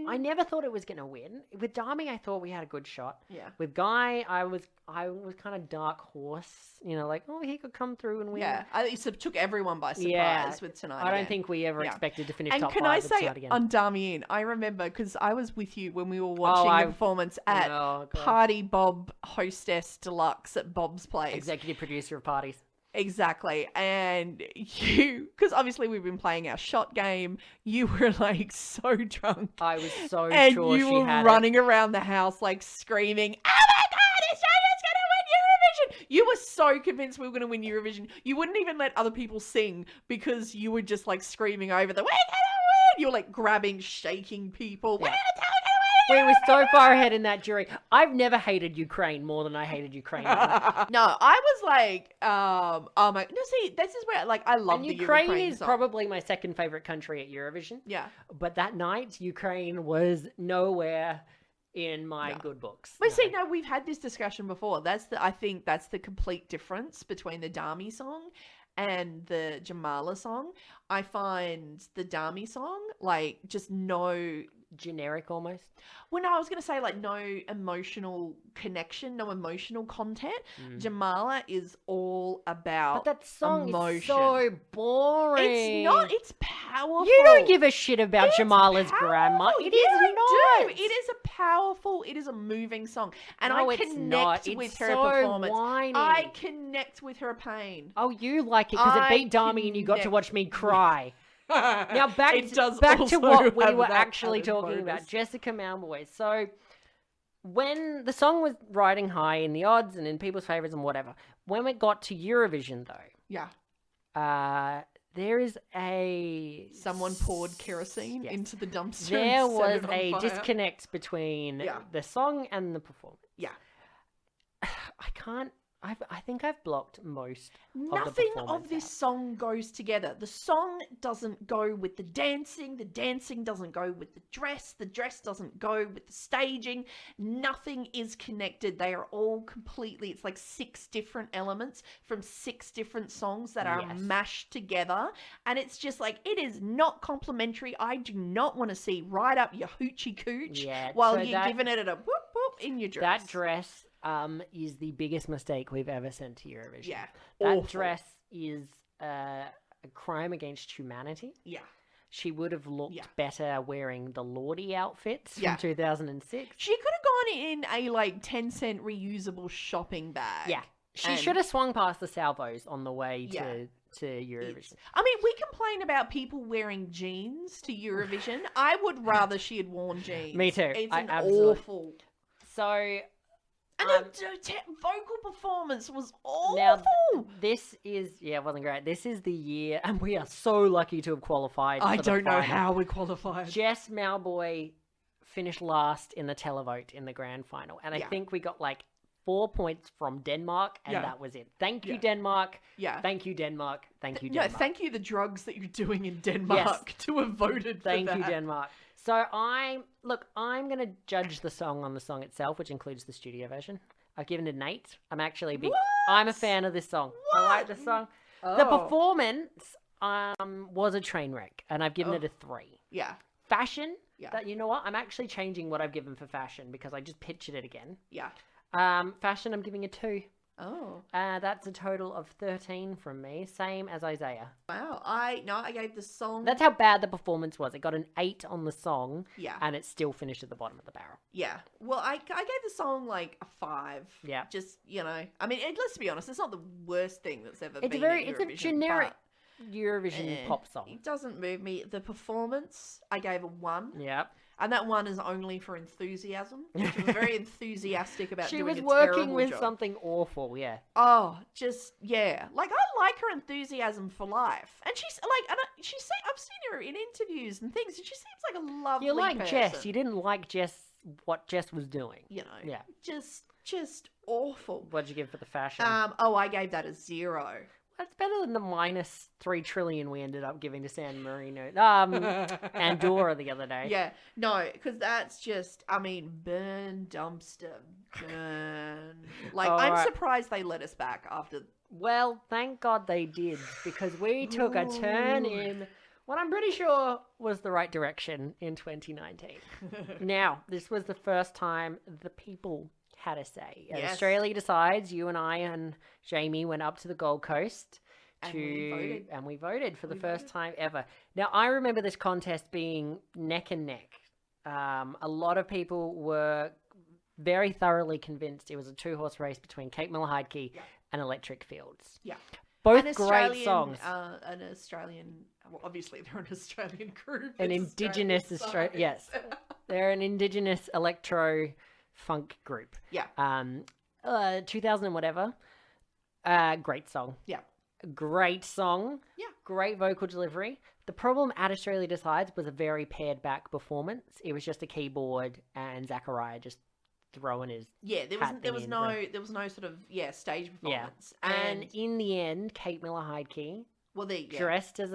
I never thought it was gonna win. With Dami, I thought we had a good shot. Yeah. With Guy, I was kind of dark horse. You know, like, oh, he could come through and win. Yeah, it took everyone by surprise with Tonight. I don't think we ever expected to finish and top 5 can I with say Tonight Again. on Dami In, I remember because I was with you when we were watching the performance at Party Bob Hostess Deluxe at Bob's Place. Executive producer of parties. Exactly. And you, because obviously we've been playing our shot game, you were like so drunk. I was so and sure you she were had running around the house like screaming, oh my God, Australia's going to win Eurovision. You were so convinced we were going to win Eurovision. You wouldn't even let other people sing because you were just like screaming over we're going to win. You were like grabbing, shaking people. We're going to tell we were so far ahead in that jury. I've never hated Ukraine more than I hated Ukraine. No, I was like, oh my, no, see, this is where, like, I love and the Ukraine Ukraine is song. probably my second favorite country at Eurovision. Yeah. But that night, Ukraine was nowhere in my good books. But see, no, we've had this discussion before. I think that's the complete difference between the Dami song and the Jamala song. I find the Dami song, like, just no... generic almost. Well, no, I was going to say like no emotional connection, no emotional content. Jamala is all about but that song emotion. Is so boring. It's not. It's powerful. You don't give a shit about Jamala's powerful. grandma. It is I not. do. It is a powerful. It is a moving song, and No, I it's connect not. It's with her so performance. whiny. I connect with her pain. Oh, you like it because it beat Dami and you got to watch me cry. Now back to what we were actually talking about, Jessica Mauboy. So when the song was riding high in the odds and in people's favourites and whatever, when it got to Eurovision though, there is someone poured kerosene into the dumpster. There and set was it on a fire. disconnect between the song and the performance. Yeah. I can't I think I've blocked most Nothing of the of this out. song goes together. The song doesn't go with the dancing doesn't go with the dress doesn't go with the staging. Nothing is connected. They are all completely, it's like 6 different elements from 6 different songs that are Yes. mashed together. And it's just like, it is not complimentary. I do not want to see right up your hoochie cooch while you're giving it a whoop whoop in your dress. That dress is the biggest mistake we've ever sent to Eurovision. Yeah. That Awful. dress is a crime against humanity. Yeah. She would have looked better wearing the Lordy outfits Yeah. from 2006. She could have gone in a like 10-cent reusable shopping bag. Yeah. She And- should have swung past the salvos on the way Yeah. to Eurovision. I mean, we complain about people wearing jeans to Eurovision. I would rather she had worn jeans. Me too. It's I an absolutely- awful. So And the vocal performance was awful. now this is it wasn't great. This is the year, and we are so lucky to have qualified. I for the don't know final. how we qualified. Jess Mauboy finished last in the televote in the grand final, and I Yeah. think we got like 4 points from Denmark, and Yeah. that was it. Thank you, Yeah. Denmark. Yeah. Thank you, Denmark. Thank you, No, Denmark. thank you, the drugs that you're doing in Denmark to have voted for Thank that. you, Denmark. So I'm going to judge the song on the song itself, which includes the studio version. I've given it an 8. I'm actually a big. I'm a fan of this song. I like the song. The Oh. performance was a train wreck, and I've given it a 3. Yeah. Fashion. Yeah. That, you know what? I'm actually changing what I've given for fashion because I just pictured it again. Yeah. Fashion, I'm giving a 2. Oh. That's a total of 13 from me, same as Isaiah. Wow. I gave the song. That's how bad the performance was. It got an 8 on the song, Yeah. and it still finished at the bottom of the barrel. Yeah. Well, I gave the song like a 5. Yeah. Just, I mean, let's be honest, it's not the worst thing that's ever It's been it's a Eurovision, generic but, Eurovision pop song. It doesn't move me. The performance, I gave a 1. Yep. And that 1 is only for enthusiasm. She was very enthusiastic about She doing was a working terrible with job. something awful, yeah. Oh, just, yeah. Like, I like her enthusiasm for life. And she's, like, I've seen her in interviews and things, and she seems like a lovely You like person. Jess. You didn't like what Jess was doing. Yeah. Just awful. What'd you give for the fashion? I gave that a 0. That's better than the minus 3 trillion we ended up giving to San Marino. Andorra the other day. Yeah, no, because that's just, I mean, burn, dumpster, burn. Like, All I'm right. surprised they let us back after. Well, thank God they did, because we took a turn in what I'm pretty sure was the right direction in 2019. Now, this was the first time the people had a say. Yes. Australia Decides, you and I and Jamie went up to the Gold Coast And we voted. For the first time ever. Now, I remember this contest being neck and neck. A lot of people were very thoroughly convinced it was a 2-horse race between Kate Miller-Heidke and Electric Fields. Yeah. Both An great songs. An Australian, well, obviously they're an Australian group. An It's indigenous Australian Australian, yes. They're an indigenous electro funk group. Yeah. 2000 and whatever. Great song. Yeah. Great song. Yeah. Great vocal delivery. The problem at Australia Decides was a very pared back performance. It was just a keyboard and Zachariah just throwing his Yeah, there hat was thing no in, sort of stage yeah. performance. And in the end, Kate Miller-Heidke, well, there you go. dressed as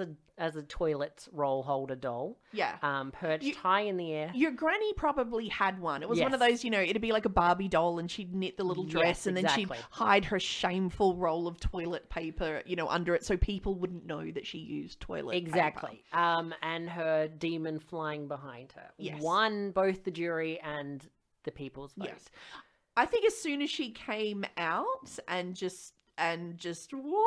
a toilet roll holder doll, Yeah. perched high in the air. Your granny probably had one. It was one of Yes. those, it'd be like a Barbie doll and she'd knit the little dress Yes, and then exactly. she'd hide her shameful roll of toilet paper, under it so people wouldn't know that she used toilet paper. Exactly. And her demon flying behind her. Yes. Won both the jury and the people's vote. Yes. I think as soon as she came out and just whoa,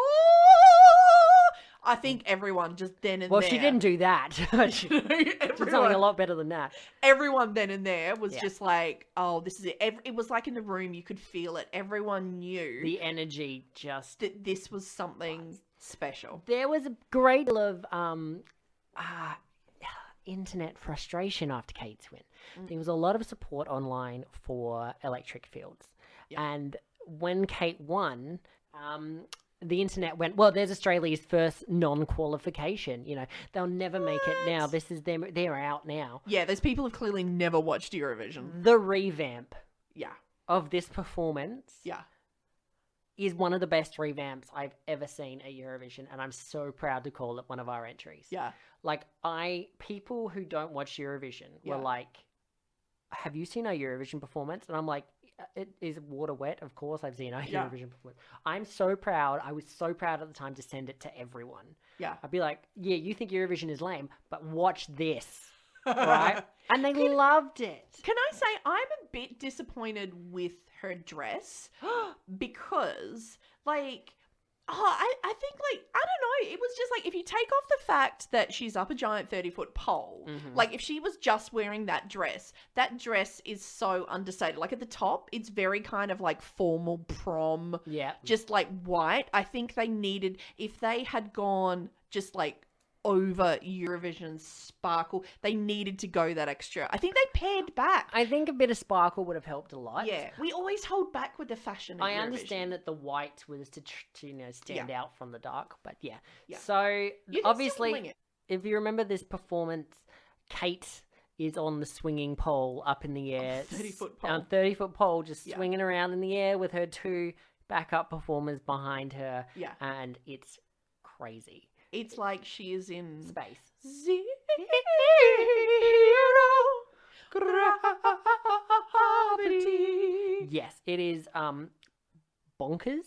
I think everyone just then and Well, there. she didn't do that. She's something a everyone, lot better than that. everyone then and there was Yeah. just like, oh, this is it. It was like in the room, you could feel it. Everyone knew The energy just... that this was something special. There was a great deal of internet frustration after Kate's win. There was a lot of support online for Electric Fields. And when Kate won, the internet went, well, there's Australia's first non-qualification. They'll never make it now. This is them. They're out now. Yeah, those people have clearly never watched Eurovision. The revamp Yeah, of this performance yeah. is one of the best revamps I've ever seen at Eurovision, and I'm so proud to call it one of our entries. Yeah. Like, people who don't watch Eurovision were Yeah. like, have you seen our Eurovision performance? And I'm like, it is water wet. Of course I've seen our Yeah. Eurovision performance. I'm so proud. I was so proud at the time to send it to everyone. Yeah. I'd be like, yeah, you think Eurovision is lame, but watch this. Right? And they loved it. Can I say I'm a bit disappointed with her dress because, like, I think, like, I don't know, it was just like, if you take off the fact that she's up a giant 30-foot pole, like, if she was just wearing that dress is so understated. Like, at the top, it's very kind of like formal prom, just like white. I think they needed, if they had gone just like over Eurovision sparkle, they needed to go that extra. I think they pared back. I think a bit of sparkle would have helped a lot. Yeah, we always hold back with the fashion of I Eurovision. understand that the white was to stand out from the dark, but yeah. Yeah. So You can still obviously, bling it. if you remember this performance, Kate is on the swinging pole up in the air, 30-foot pole. 30-foot pole, just swinging around in the air with her two backup performers behind her. Yeah. And it's crazy. It's like she is in Space. zero gravity. Yes, it is bonkers,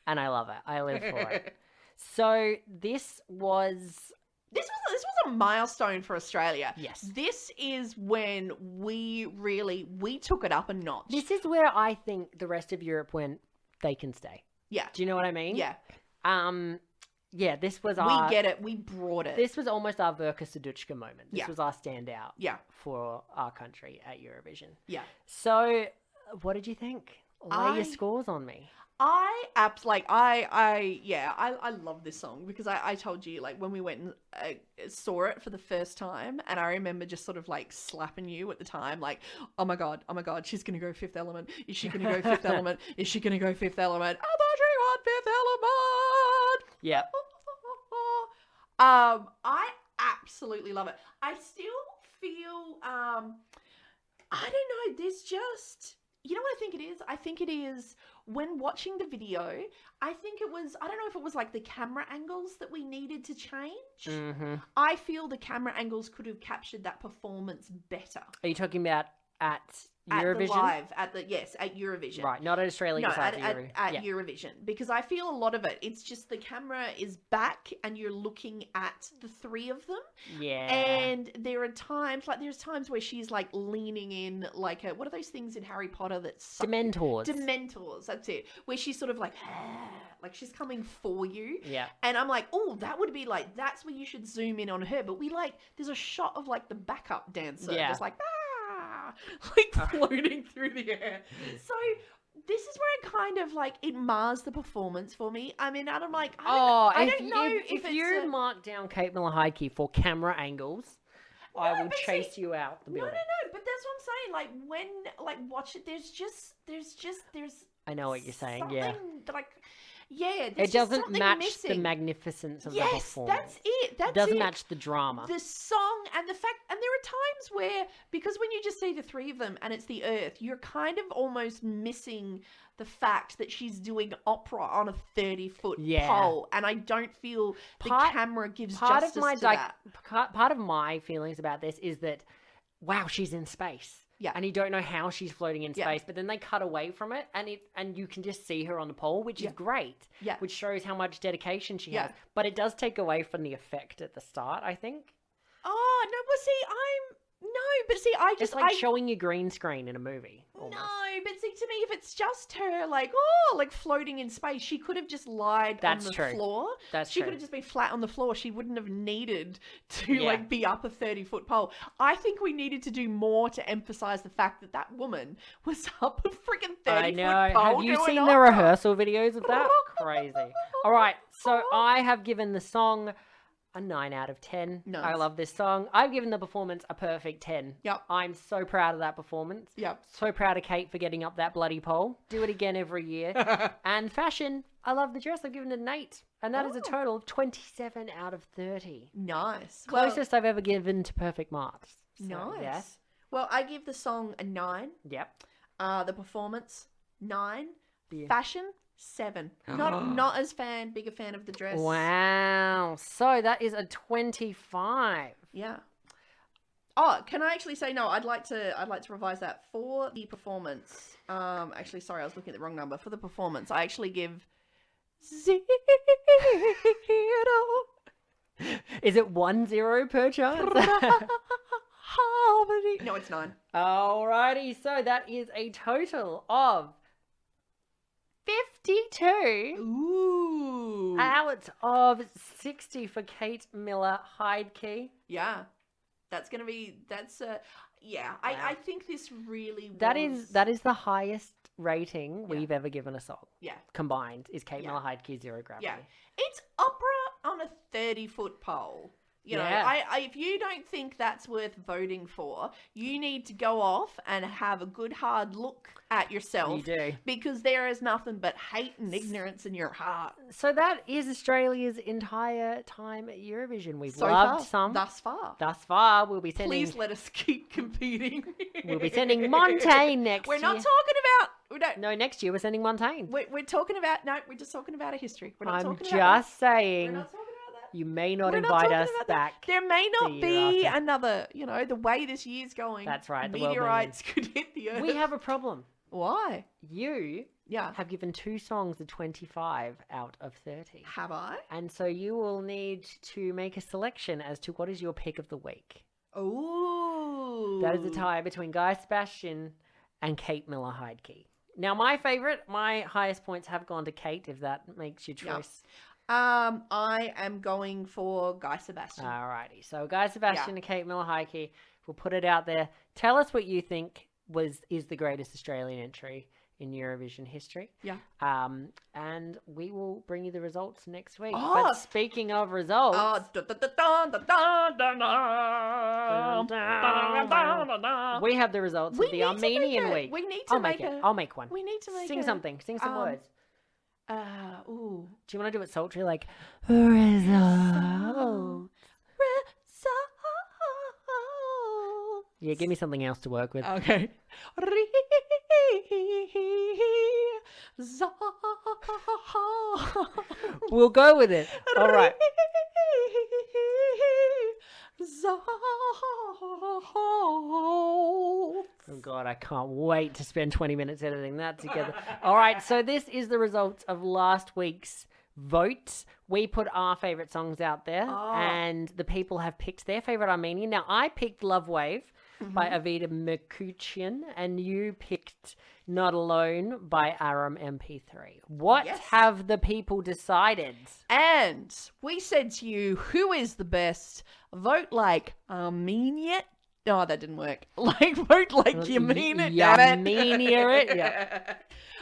and I love it. I live for it. So this was This was a milestone for Australia. Yes. This is when we took it up a notch. This is where I think the rest of Europe went, they can stay. Yeah. Do you know what I mean? Yeah. Yeah, this was We our... get it. We brought it. This was almost our Verka Suduchka moment. This Yeah. was our standout Yeah. for our country at Eurovision. Yeah. So, what did you think? Lay your I- scores on me. I love this song because I told you, like, when we went and saw it for the first time, and I remember just sort of like slapping you at the time, like, oh my god, she's gonna go Fifth Element. Is she gonna go Fifth Element? Is she gonna go Fifth Element? I thought she won Fifth Element. Yep. I absolutely love it. I still feel I don't know, there's just, you know what I think it is? I think it is, when watching the video, I think it was, I don't know if it was like the camera angles that we needed to change. Mm-hmm. I feel the camera angles could have captured that performance better. Are you talking about at Eurovision? At Eurovision. Right, not at Australia. No, just at Eurovision. Yeah. Eurovision, because I feel a lot of it, it's just the camera is back and you're looking at the three of them. Yeah. And there's times where she's like leaning in, like what are those things in Harry Potter that's Dementors. Dementors, that's it. Where she's sort of like she's coming for you. Yeah. And I'm like, oh, that would be like, that's where you should zoom in on her. But there's a shot of like the backup dancer, just like, floating through the air. So this is where it kind of like, it mars the performance for me. I mean, I'm like, I don't know if you mark down Kate Miller-Heidke for camera angles, I will but chase you out the building. No, but that's what I'm saying. Like, when, watch it, there's I know what you're saying, yeah. There's It doesn't something match missing. the magnificence of the Yes, performance. that's it. It doesn't match the drama. The song and the fact, and there are times where, because when you just see the three of them and it's the earth, you're kind of almost missing the fact that she's doing opera on a 30-foot pole, and I don't feel the camera gives justice to that. Part of my feelings about this is that, wow, she's in space. Yeah. And you don't know how she's floating in space, but then they cut away from it and you can just see her on the pole, which is great. Yeah. Which shows how much dedication she has. But it does take away from the effect at the start, I think. Oh, no, well, see, It's like showing you green screen in a movie. Almost. No, but see, to me, if it's just her, like floating in space, she could have just lied on the floor. She could have just been flat on the floor. She wouldn't have needed to, be up a 30-foot pole. I think we needed to do more to emphasize the fact that that woman was up a freaking 30-foot I know. pole. Have you seen the rehearsal videos of that? Crazy. All right, so I have given the song a 9 out of 10. Nice. I love this song. I've given the performance a perfect 10. Yep. I'm so proud of that performance. Yep. So proud of Kate for getting up that bloody pole. Do it again every year. And fashion, I love the dress. I've given it an 8. And that is a total of 27 out of 30. Nice. Closest I've ever given to perfect marks. So, Nice. Yes. Well, I give the song a 9. Yep. The performance, 9. Yeah. Fashion, 7. Not as big a fan of the dress. Wow. So that is a 25. Yeah. Oh, can I actually say no? I'd like to revise that for the performance. Actually, sorry, I was looking at the wrong number. For the performance, I actually give 0. Is it 1-0 per chance? No, it's 9. Alrighty, so that is a total of 52 Ooh. out of 60 for Kate Miller Heidke. Yeah. That's yeah. Wow. I think this really That was... is the highest rating we've ever given a song. Yeah. Combined is Kate Yeah. Miller Heidke Zero Gravity. Yeah. It's opera on a 30-foot pole. You know, Yeah. if you don't think that's worth voting for, you need to go off and have a good hard look at yourself. You do. Because there is nothing but hate and ignorance in your heart. So that is Australia's entire time at Eurovision. We've So loved far, some. thus far. Thus far, we'll be sending. Please let us keep competing. We'll be sending Montaigne next We're year. not talking about... We don't, No, next year we're sending Montaigne. we're talking about... No, we're just talking about a history. We're not I'm talking about just that. We're saying not talking about that. you may not We're not invite talking us about that. back. There may the not year be after. another, the way this year's going. That's right, the world Meteorites could hit the earth. We have a problem. Why? You Yeah. have given 2 songs a 25 out of 30. Have I? And so you will need to make a selection as to what is your pick of the week. Ooh. That is a tie between Guy Sebastian and Kate Miller Heidke. Now, my highest points have gone to Kate, if that makes your Yeah. choice. I am going for Guy Sebastian. Alrighty. So Guy Sebastian and Kate Miller Heidke, we'll put it out there. Tell us what you think is the greatest Australian entry in Eurovision history. Yeah. And we will bring you the results next week. Oh! But speaking of results, we have the results of the Armenian week. We need to make it. I'll make one. We need to make Sing something. Sing some words. Ooh. Do you want to do it sultry like results? Yeah, give me something else to work with. Okay. We'll go with it. All right. Oh God, I can't wait to spend 20 minutes editing that together. All right, so this is the results of last week's votes. We put our favourite songs out there, and the people have picked their favourite Armenian. Now, I picked Love Wave by Avida Merkuchian, and you picked Not Alone by Aram MP3. What have the people decided? And we said to you, who is the best? Vote like Armenia. No, that didn't work. Vote like you mean it, damn it. it. Yeah.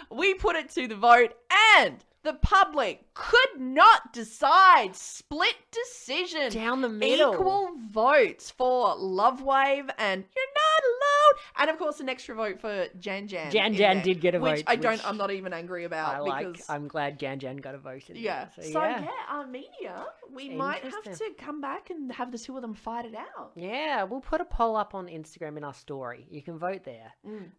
We put it to the vote, and the public could not decide. Split decision. Down the middle. Equal votes for Love Wave and You're Not Alone. And of course, an extra vote for Jan Jan. Jan Jan did get a which vote. I'm not even angry about. Because... I'm glad Jan Jan got a vote in Yeah. there. So Armenia, we might have Interesting. to come back and have the two of them fight it out. Yeah, we'll put a poll up on Instagram in our story. You can vote there. You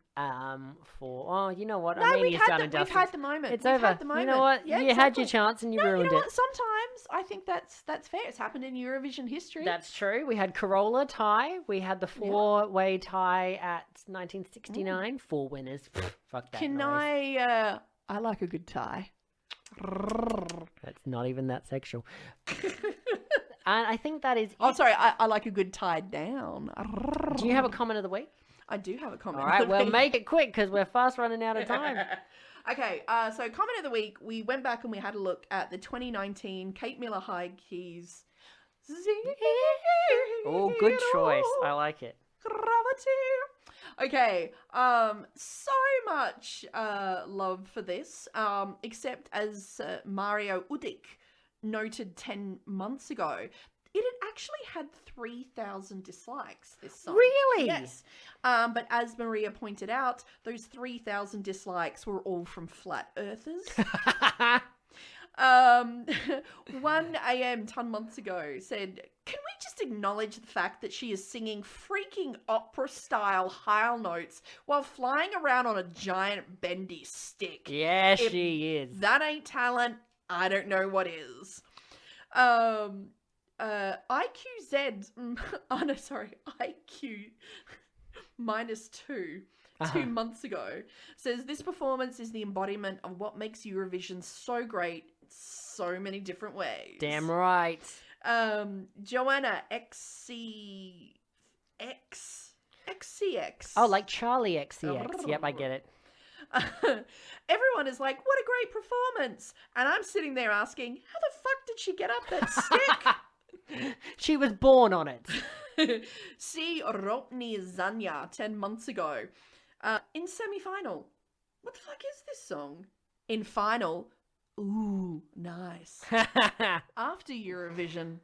know what? No, Armenia's done and we've dusted. had the moment. It's We've over. had the moment. You know what? Yeah, you had your exactly. chance and you No, ruined you know it. what? Sometimes I think that's fair. It's happened in Eurovision history. That's true. We had Corolla tie. We had the 4-way tie at 1969. 4 winners. Fuck that Can noise. I like a good tie. That's not even that sexual. And I think that is Oh, it. sorry. I like a good tie down. Do you have a comment of the week? I do have a comment. All right, well, make it quick because we're fast running out of time. Okay, so comment of the week. We went back and we had a look at the 2019 Kate Miller Heidke's Oh, good choice. I like it. Gravity. Okay, so much love for this, except as Mario Udik noted 10 months ago, it had actually had 3,000 dislikes, this song. Really? Yes. But as Maria pointed out, those 3,000 dislikes were all from flat earthers. 1 a.m. 10 months ago said, can we just acknowledge the fact that she is singing freaking opera-style high notes while flying around on a giant bendy stick? Yeah, If she is. that ain't talent, I don't know what is. IQZ, oh no, sorry, IQ -2. 2 months ago, says this performance is the embodiment of what makes Eurovision so great in so many different ways. Damn right. Joanna XCX. Oh, like Charlie XCX. Yep, I get it. Everyone is like, what a great performance. And I'm sitting there asking, how the fuck did she get up that stick? She was born on it. See Ropni Zanya 10 months ago. In semi-final. What the fuck is this song? In final. Ooh, nice. After Eurovision.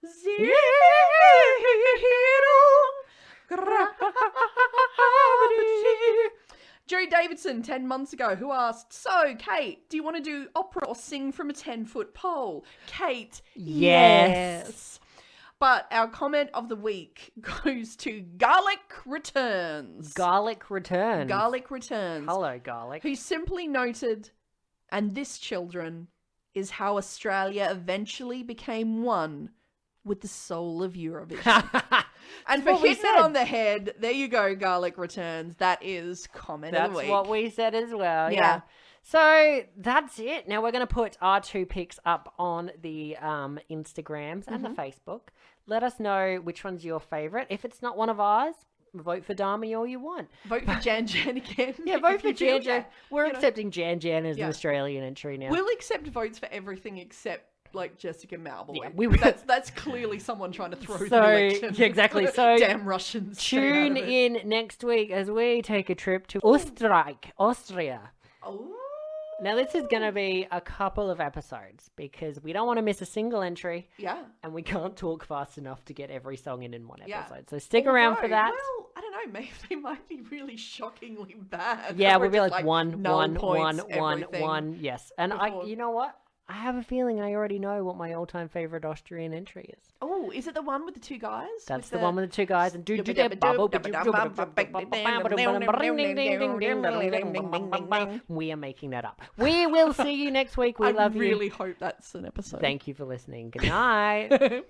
Zero gravity. Jerry Davidson 10 months ago, who asked, so, Kate, do you want to do opera or sing from a 10-foot pole? Kate, yes. But our comment of the week goes to Garlic Returns. Garlic Returns. Garlic Returns. Hello, Garlic. Who simply noted, and this, children, is how Australia eventually became one with the soul of Eurovision. And for hitting it on the head, there you go, Garlic Returns. That is comment of the week. That's what we said as well, Yeah. yeah. So that's it. Now we're going to put our 2 picks up on the Instagrams and the Facebook. Let us know which one's your favourite. If it's not one of ours, vote for Dami all you want. Vote for Jan Jan again. Yeah, vote for if you Jan do. Jan. We're You know. accepting Jan Jan as Yeah. an Australian entry now. We'll accept votes for everything except like Jessica Malboy. Yeah, we will. That's clearly someone trying to throw the So, election. yeah, exactly. So damn Russians. stay out Tune of it. in next week as we take a trip to Austria. Oh. Now, this is going to be a couple of episodes because we don't want to miss a single entry Yeah. and we can't talk fast enough to get every song in one Yeah. episode. So stick around for Although, that. Well, I don't know. Maybe they might be really shockingly bad. Yeah, We're we'll be just like null points, one, everything. yes. And before- you know what? I have a feeling I already know what my all-time favorite Austrian entry is. Oh, is it the one with the 2 guys? That's the one with the 2 guys and we are making that up. We will see you next week. We love you. I really hope that's an episode. Thank you for listening. Good night. Bye.